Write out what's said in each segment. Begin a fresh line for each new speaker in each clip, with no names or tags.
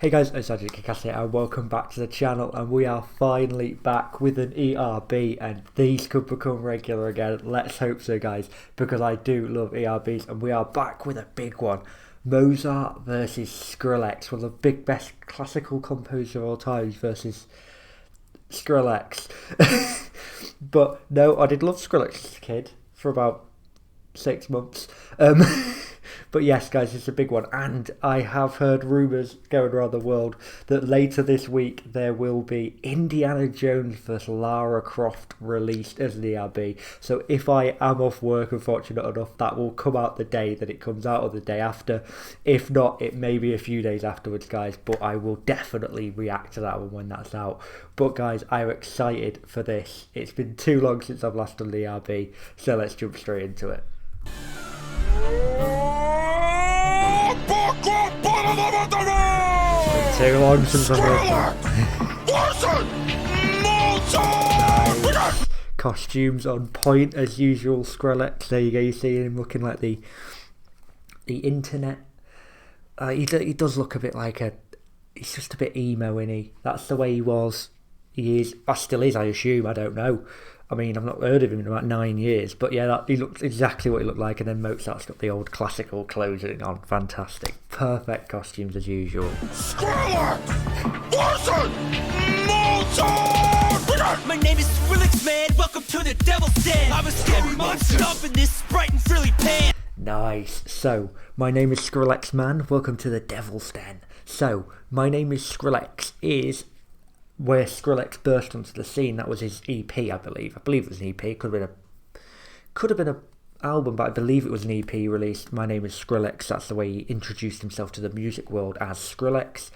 Hey guys, it's oSgtKickAss here and welcome back to the channel, and we are finally back with an ERB, and these could become regular again. Let's hope so guys, because I do love ERBs, and we are back with a big one. Mozart versus Skrillex, one of the best classical composers of all time versus Skrillex. But no, I did love Skrillex as a kid for about 6 months. But yes guys, it's a big one, and I have heard rumours going around the world that later this week there will be Indiana Jones vs Lara Croft released as an ERB. So if I am off work and fortunate enough, that will come out the day that it comes out, or the day after. If not, it may be a few days afterwards guys, but I will definitely react to that one when that's out. But guys, I'm excited for this. It's been too long since I've last done the ERB, so let's jump straight into it. Too long since I've nice. Costumes on point as usual. Skrillex, there you go. You see him looking like the internet. He does look a bit like he's just a bit emo, isn't he? That's the way he was. He is. Still is, I assume. I don't know. I mean, I've not heard of him in about 9 years, but yeah, he looks exactly what he looked like. And then Mozart's got the old classical clothing on. Fantastic. Perfect costumes as usual.
Skrillex! Listen! Mozart! My name is Skrillex, man. Welcome to the Devil's Den. I'm a scary monster up in this Sprite and frilly pan.
Nice. So, my name is Skrillex, man. Welcome to the Devil's Den. So, my name is Skrillex is where Skrillex burst onto the scene. That was his EP, I believe. I believe it was an EP. Could have been an album, but I believe it was an EP released. My name is Skrillex. That's the way he introduced himself to the music world, as Skrillex.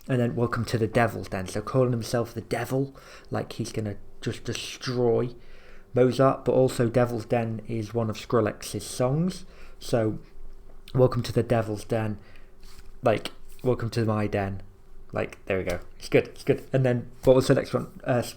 And then welcome to the Devil's Den. So calling himself the Devil, like he's gonna just destroy Mozart. But also Devil's Den is one of Skrillex's songs. So welcome to the Devil's Den, like welcome to my den. Like, there we go. It's good. It's good. And then, what was the next one? Right,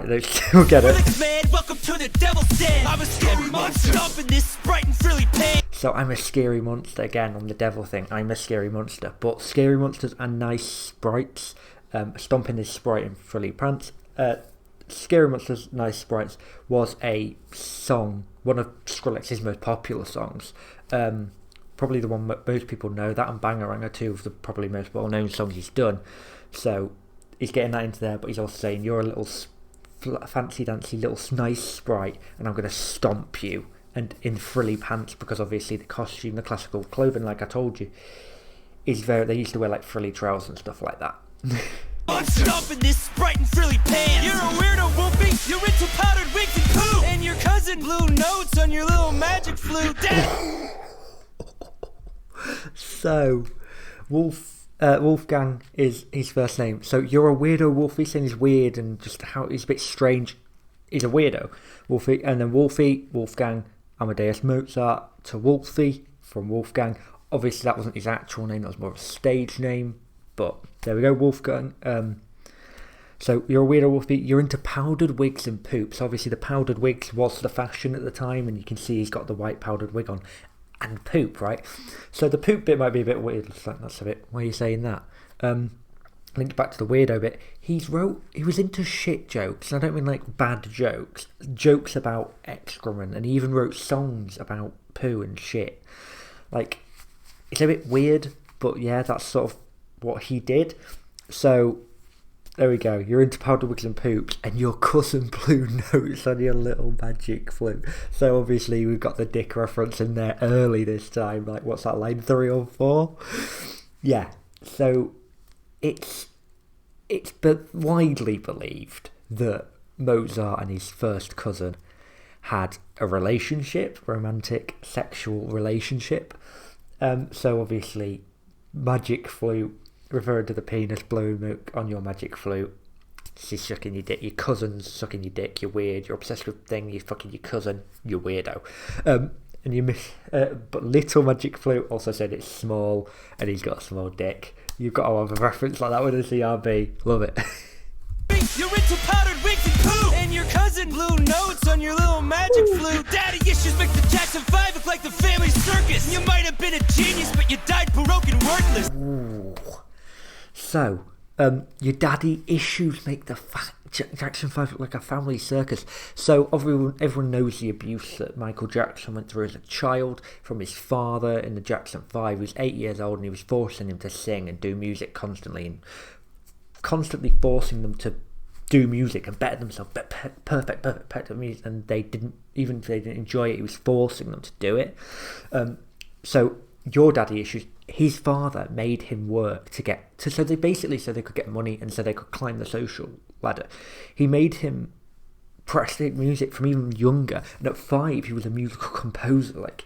we'll get it.
Man, welcome to the Devil's Den. I'm a scary monster up in this Sprite and frilly pan.
So I'm a scary monster again on the devil thing. I'm a scary monster, but scary monsters are nice sprites. Stomping this Sprite and frilly pants. Scary Monsters, Nice Sprites was a song, one of Skrillex's most popular songs. Probably the one most people know. That and Banger are two of the probably most well-known songs he's done. So he's getting that into there, but he's also saying, you're a little fancy-dancy little nice sprite, and I'm going to stomp you, and in frilly pants, because obviously the costume, the classical clothing, like I told you, is very. They used to wear like frilly trousers and stuff like that.
Up in this Sprite and frilly pan. You're a weirdo, Wolfie. You're into powdered wigs and poo, and your cousin blew notes on your little magic flute.
So, Wolfgang is his first name. So you're a weirdo, Wolfie. Saying he's weird and just how he's a bit strange. He's a weirdo, Wolfie. And then Wolfie, Wolfgang Amadeus Mozart to Wolfie from Wolfgang. Obviously, that wasn't his actual name. That was more of a stage name. But there we go, Wolfgang. So you're a weirdo, Wolfie. You're into powdered wigs and poops. Obviously, the powdered wigs was the fashion at the time, and you can see he's got the white powdered wig on. And poop, right? So the poop bit might be a bit weird. It's like, that's a bit. Why are you saying that? Linked back to the weirdo bit. He was into shit jokes. And I don't mean like bad jokes. Jokes about excrement, and he even wrote songs about poo and shit. Like, it's a bit weird, but yeah, that's sort of what he did. So there we go. You're into powdered wigs and poops, and your cousin blew notes on your little magic flute. So obviously we've got the dick reference in there early this time. Like, what's that, line 3 or 4? Yeah. So it's widely believed that Mozart and his first cousin had a relationship, romantic sexual relationship. So obviously magic flute, referring to the penis blowing milk on your magic flute. She's sucking your dick. Your cousin's sucking your dick. You're weird. You're obsessed with thing. You're fucking your cousin. You're weirdo. And you miss. But little magic flute also said it's small, and he's got a small dick. You've got to have a reference like that with a CRB. Love it.
You're into powdered wigs and poo, and your cousin blew notes on your little magic flute. Daddy issues make the Jackson 5 look like the family circus. You might have been a genius, but you died broke and worthless.
Ooh. So, your daddy issues make the Jackson 5 look like a family circus. So everyone knows the abuse that Michael Jackson went through as a child from his father in the Jackson 5. He was 8 years old and he was forcing him to sing and do music constantly, and constantly forcing them to do music and better themselves, perfect music, and they didn't, even if they didn't enjoy it, he was forcing them to do it. So your daddy issues, his father made him work so they could get money and so they could climb the social ladder. He made him practice music from even younger, and at 5 he was a musical composer. Like,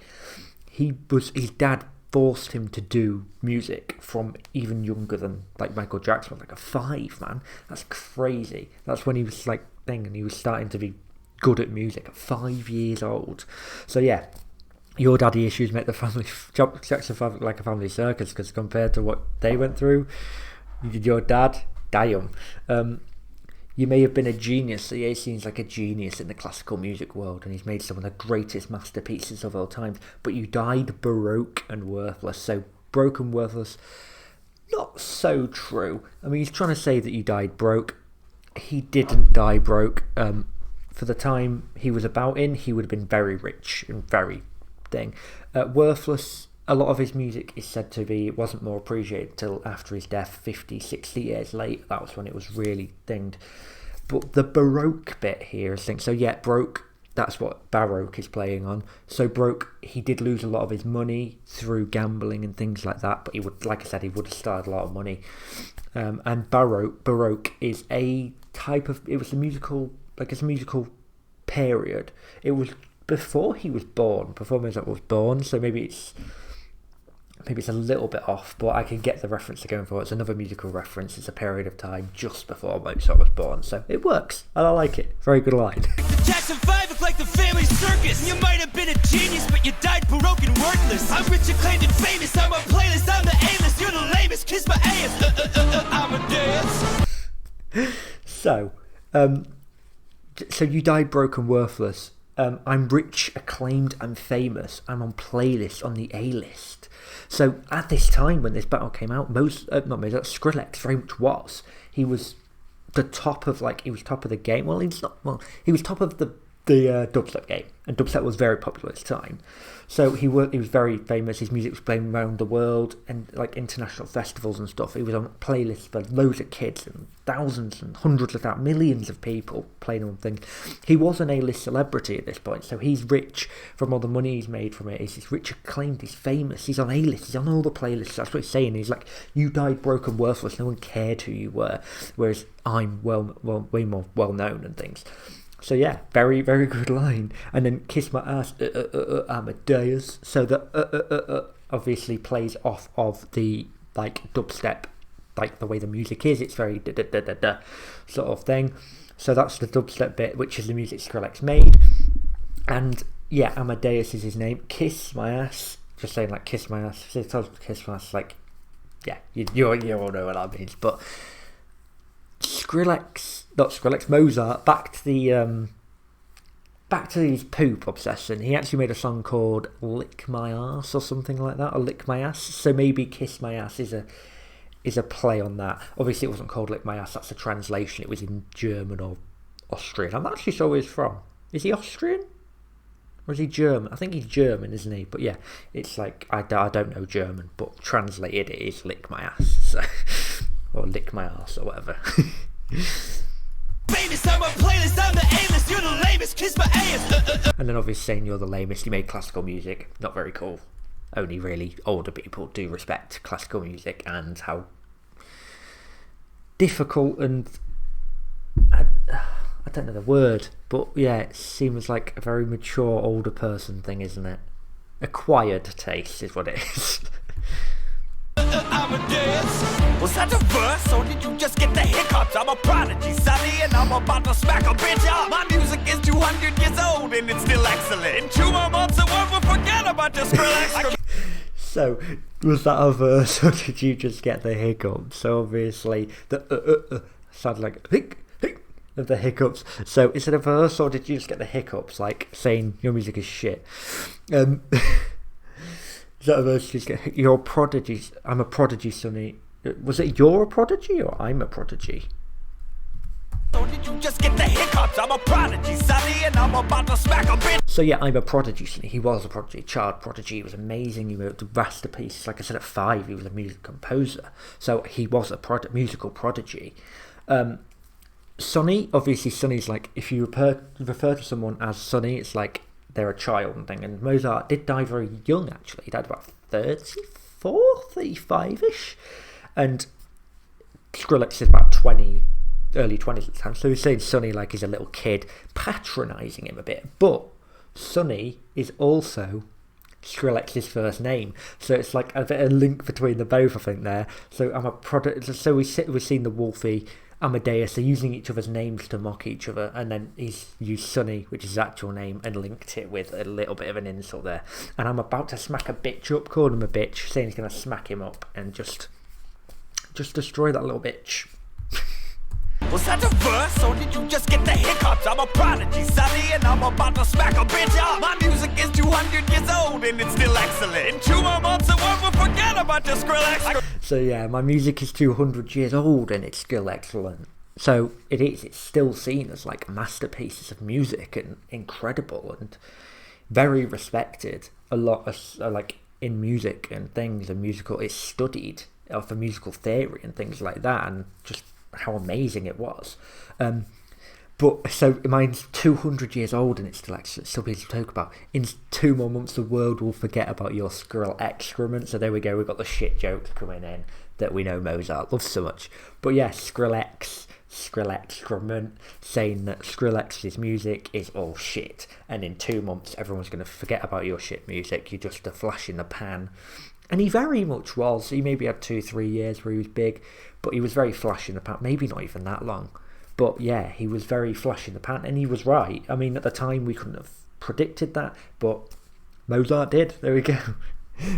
his dad forced him to do music from even younger than like Michael Jackson, like a 5, man. That's crazy. That's when he was like and he was starting to be good at music at 5 years old. So yeah, your daddy issues make the family Jackson 5 look like a family circus, because compared to what they went through, your dad, damn. You may have been a genius. He seems like a genius in the classical music world, and he's made some of the greatest masterpieces of all time, but you died baroque and worthless. So broke and worthless, not so true. I mean, he's trying to say that you died broke. He didn't die broke. For the time he was about in, he would have been very rich and very worthless. A lot of his music is said to be, it wasn't more appreciated till after his death, 50, 60 years later. That was when it was really thinged. But the Baroque bit here is thing. So yeah, broke, that's what Baroque is playing on. So broke, he did lose a lot of his money through gambling and things like that, but he would, like I said, he would have started a lot of money. And Baroque is a type of, it was a musical, like it's a musical period. It was before he was born, before Mozart was born, so maybe it's a little bit off, but I can get the reference they're going for. It's another musical reference. It's a period of time just before Mozart was born, so it works, and I like it. Very good line.
The Jackson 5 look like the family circus. You might have been a genius, but you died baroque and worthless. I'm rich, acclaimed, and famous. I'm a playlist, I'm the A-list. You're the lamest, kiss my ass. I'm a dance.
So you died broke and worthless. I'm rich, acclaimed, and famous. I'm on playlists on the A-list. So at this time when this battle came out, Skrillex very much was. He was the top of he was top of the game. Well, he was top of the dubstep game, and dubstep was very popular at the time. So he was very famous. His music was playing around the world and like international festivals and stuff. He was on playlists for loads of kids and thousands and hundreds of thousands, millions of people playing on things. He was an A-list celebrity at this point, so he's rich from all the money he's made from it. He's rich, acclaimed, he's famous, he's on A-list, he's on all the playlists. That's what he's saying. He's like, you died broke and worthless, no one cared who you were, whereas I'm way more well known and things. So yeah, very, very good line. And then kiss my ass, Amadeus. So the obviously plays off of the like dubstep, like the way the music is. It's very da sort of thing. So that's the dubstep bit, which is the music Skrillex made. And yeah, Amadeus is his name. Kiss my ass. Just saying like kiss my ass. Kiss my ass. Like yeah, you all know what that means. But Mozart, back to his poop obsession. He actually made a song called Lick My Ass or something like that, or Lick My Ass. So maybe Kiss My Ass is a play on that. Obviously it wasn't called Lick My Ass, that's a translation. It was in German or Austrian. I'm not actually sure where he's from. Is he Austrian? Or is he German? I think he's German, isn't he? But yeah, it's like, I don't know German, but translated it is Lick My Ass. So, or Lick My Ass or whatever.
Famous, I'm a playlist, I'm the A-list, you're the lamest, kiss my ass.
And then obviously saying you're the lamest, you made classical music, not very cool. Only really older people do respect classical music and how difficult and I don't know the word, but yeah, it seems like a very mature older person thing, isn't it? Acquired taste is what it is.
Was that a verse, or did you just get the hiccups? I'm a prodigy, sonny, and I'm about to smack a bitch up. My music is 200 years old, and it's still excellent. In 2 more months, the world will forget about this Skrillex.
So, was that a verse, or did you just get the hiccups? So obviously, the sounded like hic of the hiccups. So, is it a verse, or did you just get the hiccups, like saying your music is shit? Is that a verse? You're a prodigy. I'm a prodigy, sonny, Was it You're a Prodigy or I'm a Prodigy?
So did you just get the hiccups? I'm a prodigy, Sonny, and I'm about to smack a bitch.
So yeah, I'm a prodigy, Sonny. He was a prodigy, child prodigy. He was amazing. He wrote masterpieces. Like I said, at 5, he was a music composer. So he was a musical prodigy. Sonny, obviously, Sonny's like, if you refer to someone as Sonny, it's like they're a child and thing. And Mozart did die very young, actually. He died about 34, 35-ish. And Skrillex is about 20, early 20s at the time. So he's saying Sonny like he's a little kid, patronising him a bit. But Sonny is also Skrillex's first name. So it's like a bit of a link between the both, I think, there. So I'm a product. So we've seen the Wolfie, Amadeus, they're using each other's names to mock each other, and then he's used Sonny, which is his actual name, and linked it with a little bit of an insult there. And I'm about to smack a bitch up, called him a bitch, saying he's going to smack him up and just destroy that little bitch.
Was that a verse, or did you just get the hiccups? I'm a prodigy, Sonny, and I'm about to smack a bitch up. My music is 200 years old, and it's still excellent. In 2 more months, the world will forget about the Skrillex.
So yeah, my music is 200 years old, and it's still excellent. So it is. It's still seen as like masterpieces of music, and incredible, and very respected. A lot of like in music and things, and musical. It's studied for musical theory and things like that, and just how amazing it was. But so mine's 200 years old, and it's still being to talk about. In 2 more months, the world will forget about your Skrill excrement. So there we go. We've got the shit jokes coming in that we know Mozart loves so much. But yeah, Skrill excrement, saying that Skrillex's music is all shit, and in 2 months everyone's going to forget about your shit music. You're just a flash in the pan. And he very much was. He maybe had 2-3 years where he was big, but he was very flash in the pan. Maybe not even that long. But yeah, he was very flash in the pan, and he was right. I mean, at the time we couldn't have predicted that, but Mozart did. There we go.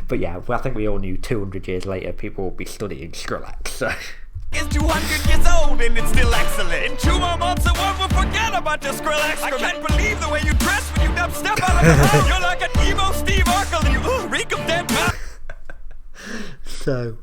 But yeah, I think we all knew 200 years later people will be studying Skrillex. So.
It's 200 years old, and it's still excellent. In 2 more months, the world will forget about the Skrillex. I can't believe the way you dress when you step out of the house. You're like an emo Steve Urkel, and you reek of dead power.
So,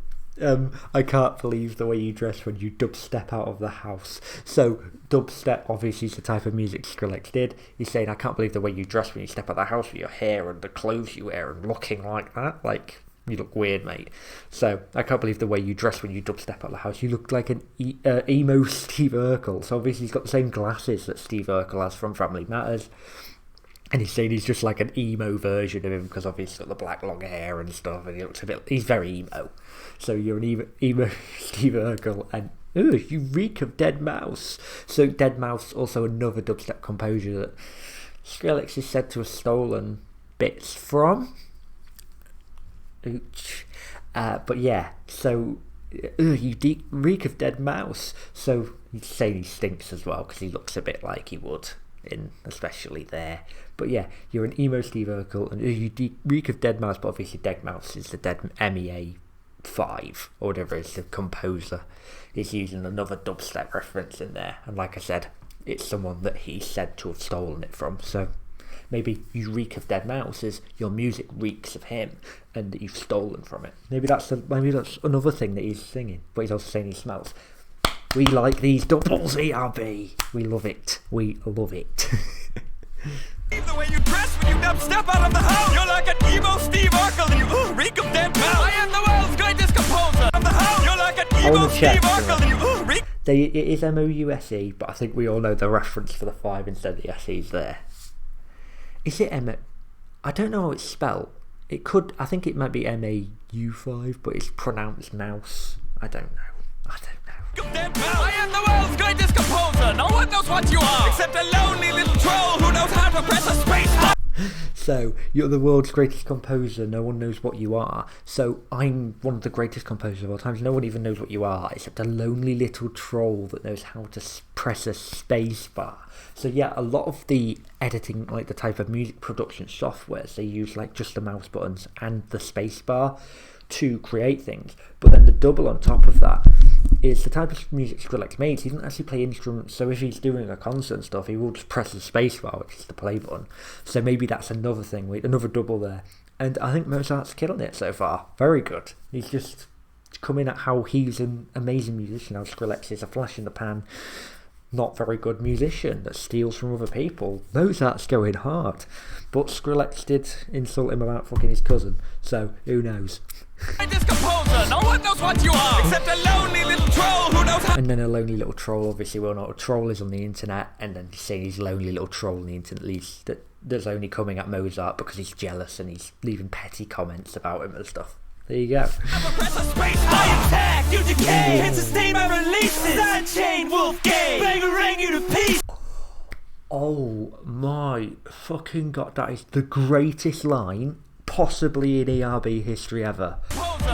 I can't believe the way you dress when you dubstep out of the house. So, dubstep obviously is the type of music Skrillex did. He's saying, I can't believe the way you dress when you step out of the house with your hair and the clothes you wear and looking like that. Like, you look weird, mate. So, I can't believe the way you dress when you dubstep out of the house. You look like an emo Steve Urkel. So, obviously, he's got the same glasses that Steve Urkel has from Family Matters. And he's saying he's just like an emo version of him, because obviously he's got the black long hair and stuff, and he looks a bit. He's very emo. So you're an emo Steve Urkel, and you reek of Dead Mouse. So Dead Mouse, also another dubstep composer that Skrillex is said to have stolen bits from. Ooch. But yeah, so you reek of Dead Mouse. So he's saying he stinks as well, because he looks a bit like he would, especially there. But yeah, you're an emo Steve Urkel, and you reek of Dead Mouse, but obviously Dead Mouse is the Dead MEA5 or whatever it is. The composer is using another dubstep reference in there, and like I said, it's someone that he's said to have stolen it from. So maybe you reek of Dead Mouse is your music reeks of him, and that you've stolen from it. Maybe that's another thing that he's singing, but he's also saying he smells. We like these doubles, ERB. We love it. We love it.
The way you dress when you step out of the house. You're like an emo Steve Urkel, and you reek of dead mouse. I am the world's greatest composer of the house. You're like an emo Steve Urkel, and you reek.
It is MOUSE, but I think we all know the reference for the 5 instead of the SE's there. Is it M? I don't know how it's spelled. It could. I think it might be MAU5, but it's pronounced mouse. I don't know.
I am the world's greatest composer. No one knows what you are, except a lonely little troll who knows how to press a space bar.
So, you're the world's greatest composer, no one knows what you are. So, I'm one of the greatest composers of all time. No one even knows what you are, except a lonely little troll that knows how to press a space bar. So yeah, a lot of the editing, like the type of music production softwares, they use like just the mouse buttons and the space bar to create things. But then the double on top of that is the type of music Skrillex makes. He doesn't actually play instruments, so if he's doing a concert and stuff, he will just press the space bar, which is the play button. So maybe that's another thing, another double there. And I think Mozart's killing it so far. Very good. He's just coming at how he's an amazing musician, how Skrillex is a flash in the pan, not very good musician that steals from other people. Mozart's going hard, but Skrillex did insult him about fucking his cousin, so who knows.
No one knows what you are, except a lonely little troll who knows how.
And then a lonely little troll, obviously we all know what a troll is on the internet, and then saying he's a lonely little troll on the internet, least that's only coming at Mozart because he's jealous and he's leaving petty comments about him and stuff. There you go.
I attack, you decay, and sustain my releases. Sidechain, wolf game, bangarang you to pieces.
Oh my fucking god, that is the greatest line possibly in ERB history ever.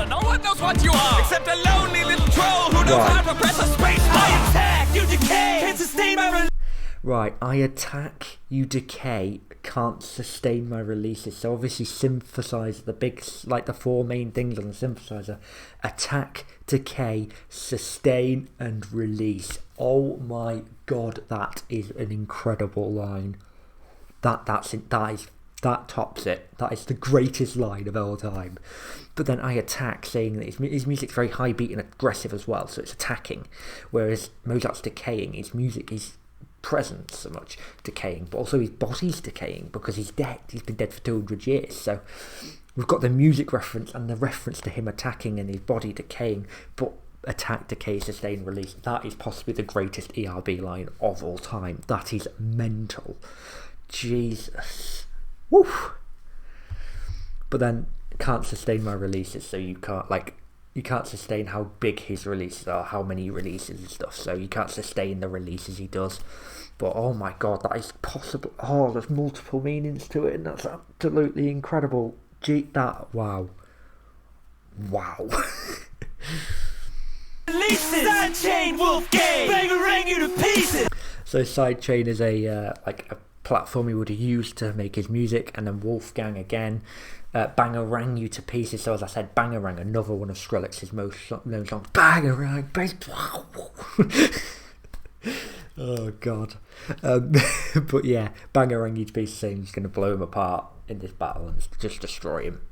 No one knows what you are, except a lonely little troll who knows how to press a space. I attack, you decay, and sustain my releases.
Right, I attack, you decay, can't sustain my releases. So obviously synthesizer, the big, like the four main things on the synthesizer: attack, decay, sustain, and release. Oh my god, that is an incredible line. That tops it. That is the greatest line of all time. But then I attack, saying that his music's very high beat and aggressive as well, so it's attacking. Whereas Mozart's decaying, his music is present so much decaying, but also his body's decaying because he's dead. He's been dead for 200 years. So we've got the music reference and the reference to him attacking and his body decaying, but attack, decay, sustain, release. That is possibly the greatest ERB line of all time. That is mental. Jesus. Woo! But then can't sustain my releases, so you can't sustain how big his releases are, how many he releases and stuff, so you can't sustain the releases he does. But oh my god, that is possible. Oh, there's multiple meanings to it, and that's absolutely incredible. Wow.
Sidechain, wolf game, bangarang you to pieces.
So Sidechain is a platform he would have used to make his music, and then Wolfgang again. Bangarang you to pieces. So as I said, Bangarang, another one of Skrillex's most known songs. Bangarang, bass. Oh god. But yeah, Bangarang you to pieces, saying he's going to blow him apart in this battle and just destroy him.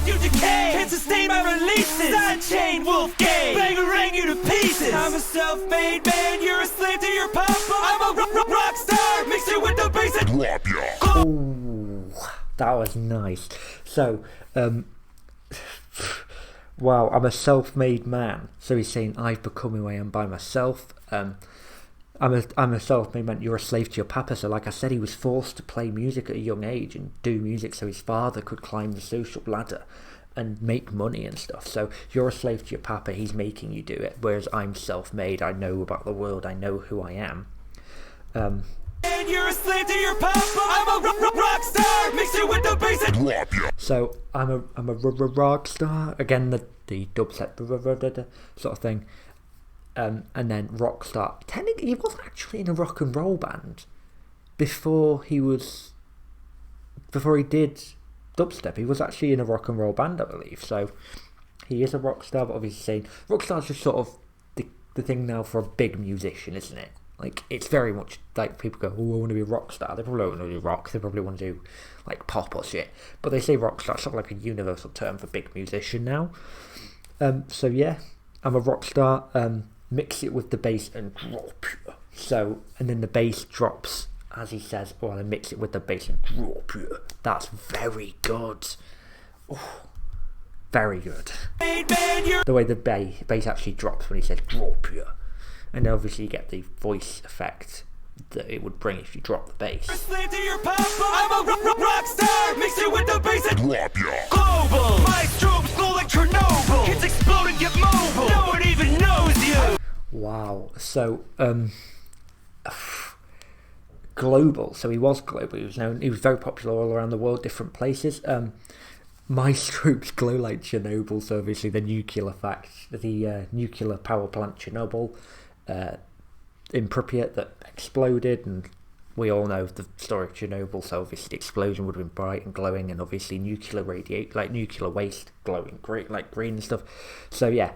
You decay, can't sustain my releases. Sidechain, wolf game, bangarang you to pieces. I'm a self-made man, you're a slave to your papa. I'm a rock star, mix it with the bass and drop ya.
Ooh, that was nice. So, wow, I'm a self-made man. So he's saying I've become who I am by myself. I'm a self-made man. You're a slave to your papa. So like I said, he was forced to play music at a young age and do music so his father could climb the social ladder and make money and stuff. So you're a slave to your papa, he's making you do it, whereas I'm self-made. I know about the world, I know who I am.
And you're a slave to your papa. I'm a rock star, mix it with the bass and drop ya.
So I'm a rock star. Again, the dubstep sort of thing. And then Rockstar. Technically, he wasn't actually in a rock and roll band before he did dubstep. He was actually in a rock and roll band, I believe. So he is a rock star, but obviously saying rockstar's just sort of the thing now for a big musician, isn't it? Like, it's very much like people go, oh, I want to be a rock star. They probably don't want to do rock. They probably want to do like pop or shit. But they say rock star. It's sort of like a universal term for big musician now. So yeah, I'm a rock star. Mix it with the bass and drop. So, and then the bass drops, as he says, or I mix it with the bass and drop. That's very good. Oh, very good. The way the bass actually drops when he says drop. And obviously you get the voice effect that it would bring if you drop the bass.
I'm a rock star, mix it with the bass and drop ya. Global, my strobes glow like Chernobyl. Kids explode and get mobile. No one even knows you.
Wow. So, global. So he was global. He was known. He was very popular all around the world, different places. My strobes glow like Chernobyl. So obviously the nuclear nuclear power plant Chernobyl. In Pripyat that exploded, and we all know the story of Chernobyl, so obviously the explosion would have been bright and glowing, and obviously nuclear waste glowing green and stuff. So yeah,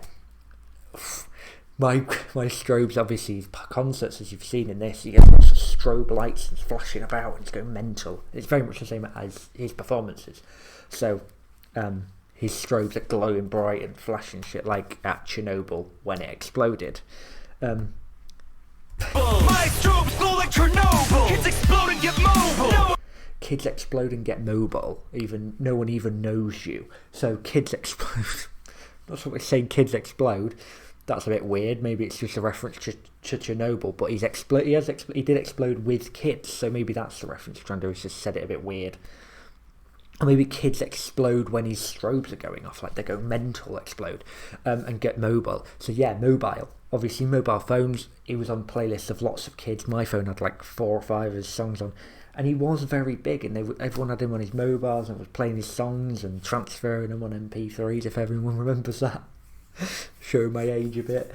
my strobes, obviously concerts, as you've seen in this, you get lots of strobe lights and flashing about and it's going mental. It's very much the same as his performances. So his strobes are glowing bright and flashing shit like at Chernobyl when it exploded.
My strobes glow like Chernobyl. Kids explode and get mobile.
Kids explode and get mobile. Even no one even knows you. So kids explode. That's what we're saying. Kids explode. That's a bit weird. Maybe it's just a reference to Chernobyl. But he did explode with kids. So maybe that's the reference. Trying to do is just said it a bit weird. Or maybe kids explode when his strobes are going off, like they go mental, explode, and get mobile. So yeah, mobile. Obviously, mobile phones. He was on playlists of lots of kids. My phone had like 4 or 5 of his songs on, and he was very big. And everyone had him on his mobiles and was playing his songs and transferring them on MP3s. If everyone remembers that, show my age a bit.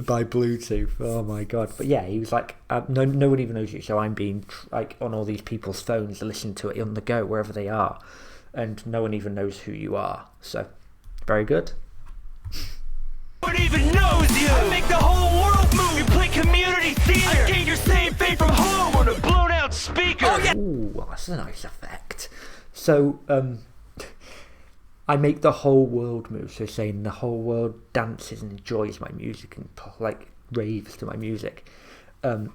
By Bluetooth, oh my god! But yeah, he was like, no one even knows you, so I'm being like on all these people's phones to listen to it on the go wherever they are, and no one even knows who you are. So, very good.
No one even knows you. I make the whole world move. You play community theater. I gain your same fame from home on a blown out speaker. Oh yeah.
Ooh, that's a nice effect. So, I make the whole world move, so saying the whole world dances and enjoys my music and like raves to my music. I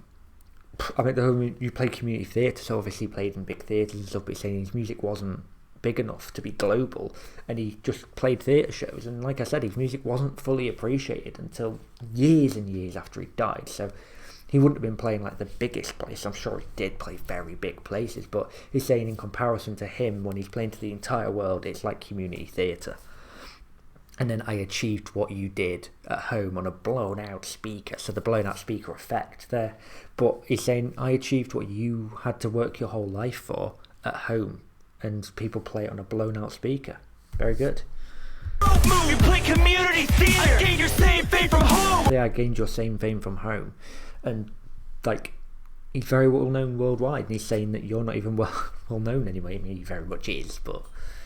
make the whole, you play community theatre, so obviously he played in big theatres and stuff, but he's saying his music wasn't big enough to be global, and he just played theatre shows, and like I said, his music wasn't fully appreciated until years and years after he died, so he wouldn't have been playing like the biggest place. I'm sure he did play very big places, but he's saying in comparison to him, when he's playing to the entire world, it's like community theatre. And then I achieved what you did at home on a blown out speaker, so the blown out speaker effect there. But he's saying I achieved what you had to work your whole life for at home, and people play it on a blown out speaker. Very good.
You play community theater. I gained your same fame from home.
Yeah, I gained your same fame from home. And like, he's very well known worldwide, and he's saying that you're not even well known anyway. I mean, he very much is, but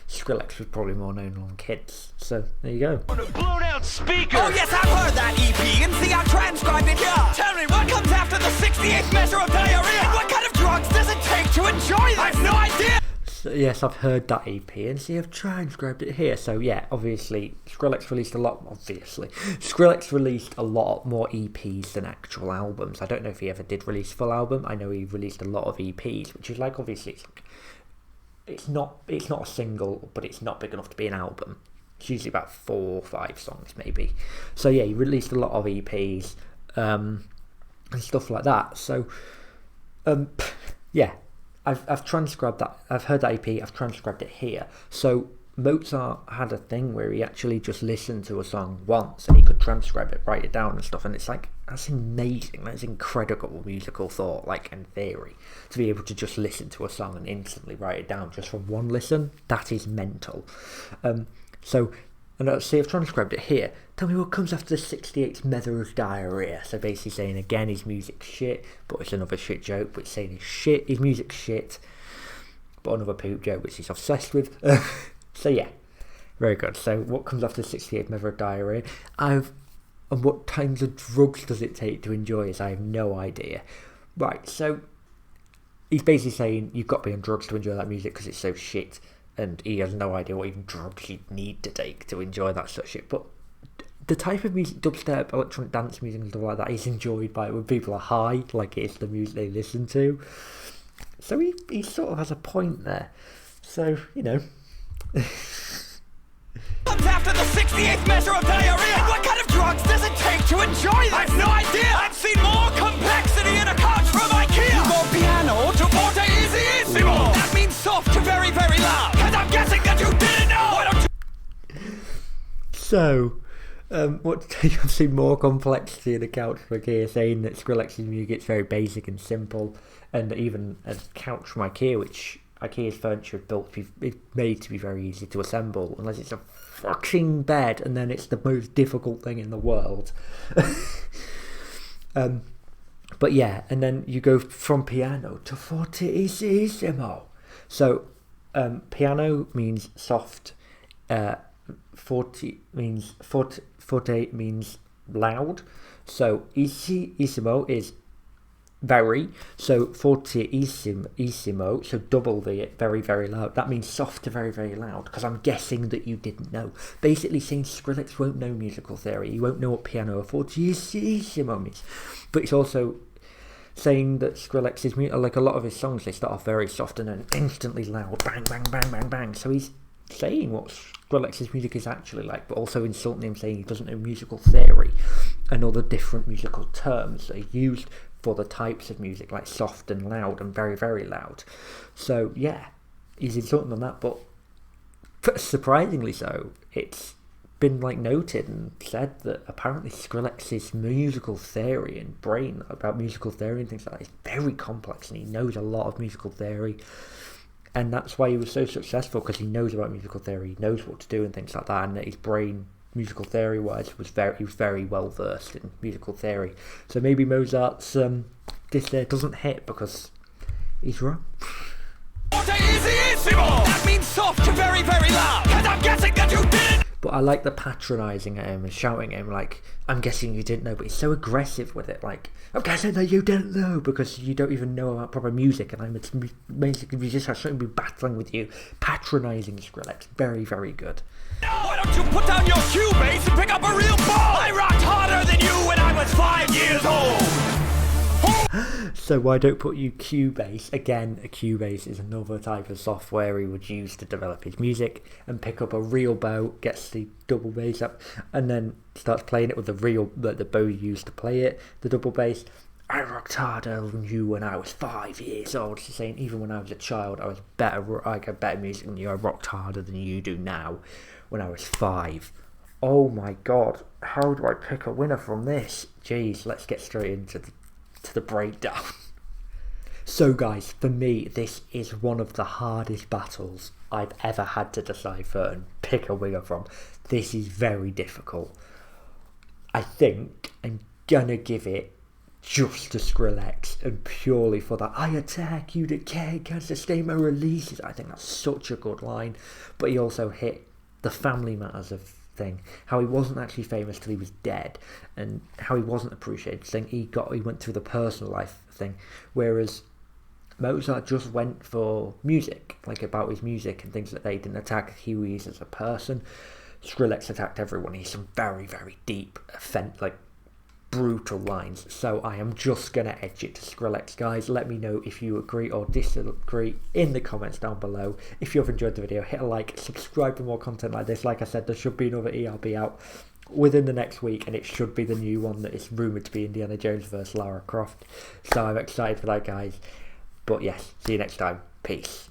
Skrillex was probably more known among kids. So there you go.
On a blown out speaker.
Oh yes, I've heard that EP and see I transcribed it here. Tell me what comes after the 68th measure of diarrhea? And what kind of drugs does it take to enjoy this? I've no idea.
So, yes, I've heard that EP and see I've transcribed it here. So yeah, obviously Skrillex released a lot more EPs than actual albums. I don't know if he ever did release a full album. I know he released a lot of EPs, which is like, obviously it's not a single, but it's not big enough to be an album. It's usually about 4 or 5 songs maybe. So yeah, he released a lot of EPs and stuff like that. So yeah, I've transcribed that. I've heard that EP. I've transcribed it here. So Mozart had a thing where he actually just listened to a song once and he could transcribe it, write it down and stuff. And it's like, that's amazing. That's incredible musical thought, like, and theory, to be able to just listen to a song and instantly write it down just from one listen. That is mental. So, and let's see, I've transcribed it here. Tell me what comes after the 68th measure of diarrhea. So basically saying, again, his music's shit, but it's another shit joke, but it's saying his music's shit, but another poop joke, which he's obsessed with. So yeah, very good. So what comes after the 68th measure of diarrhea? And what kinds of drugs does it take to enjoy this? I have no idea. Right, so he's basically saying you've got to be on drugs to enjoy that music because it's so shit, and he has no idea what even drugs you need to take to enjoy that sort of shit. But the type of music, dubstep, electronic dance music and stuff like that, is enjoyed by when people are high, like it's the music they listen to. So he sort of has a point there. So, you know.
Comes after the 68th measure of diarrhea? And what kind of drugs does it take to enjoy this? I've no idea. I've seen more complexity in a couch from IKEA. You go piano to fortissimo. That means soft to very, very loud. Cause I'm guessing that you didn't know. Why don't you...
So, I've seen more complexity in a couch from IKEA, saying that Skrillex's music is very basic and simple, and even a couch from IKEA, which IKEA's furniture is made to be very easy to assemble, unless it's a fucking bed, and then it's the most difficult thing in the world. But yeah, and then you go from piano to fortissimo. So piano means soft, forte means loud. So fortissimo is very, so fortissimo, so double the very, very loud. That means soft to very, very loud, because I'm guessing that you didn't know. Basically saying Skrillex won't know musical theory. He won't know what piano or fortissimo means. But it's also saying that Skrillex is, like a lot of his songs, they start off very soft and then instantly loud, bang, bang, bang, bang, bang. So he's saying what Skrillex's music is actually like, but also insulting him, saying he doesn't know musical theory and all the different musical terms that are used for the types of music, like soft and loud and very, very loud. So yeah, he's insulting on that, but surprisingly so, it's been like noted and said that apparently Skrillex's musical theory and brain about musical theory and things like that is very complex, and he knows a lot of musical theory, and that's why he was so successful, because he knows about musical theory, he knows what to do and things like that, and that his brain, musical theory wise, he was very well versed in musical theory. So maybe Mozart's this there doesn't hit because he's wrong.
That means soft to very, very loud, because I'm guessing that you didn't.
But I like the patronising at him and shouting at him, like, I'm guessing you didn't know, but he's so aggressive with it, like, I'm guessing that you didn't know, because you don't even know about proper music, and I'm basically musician, I shouldn't be battling with you. Patronising Skrillex, very, very good.
Why don't you put down your Cubase and pick up a real ball? I rocked harder than you when I was 5 years old.
So why don't put you Cubase? Again, a Cubase is another type of software he would use to develop his music, and pick up a real bow, gets the double bass up, and then starts playing it with the bow you used to play it, the double bass. I rocked harder than you when I was 5 years old. She's saying even when I was a child, I got better music than you. I rocked harder than you do now when I was 5. Oh my god, how do I pick a winner from this? Jeez, let's get straight into the breakdown. So guys, for me, this is one of the hardest battles I've ever had to decipher and pick a winner from. This is very difficult. I think I'm gonna give it just to Skrillex, and purely for that I attack you to care, can't sustain my releases. I think that's such a good line. But he also hit the family matters of thing, how he wasn't actually famous till he was dead, and how he wasn't appreciated, saying he went through the personal life thing, whereas Mozart just went for music, like about his music and things like that. He didn't attack who he is as a person. Skrillex attacked everyone. He's some very, very deep, like brutal lines. So I am just gonna edge it to Skrillex, guys. Let me know if you agree or disagree in the comments down below. If you've enjoyed the video, hit a like, subscribe for more content like this. Like I said, there should be another ERB out within the next week, and it should be the new one that is rumoured to be Indiana Jones vs Lara Croft. So I'm excited for that, guys. But yes, see you next time. Peace.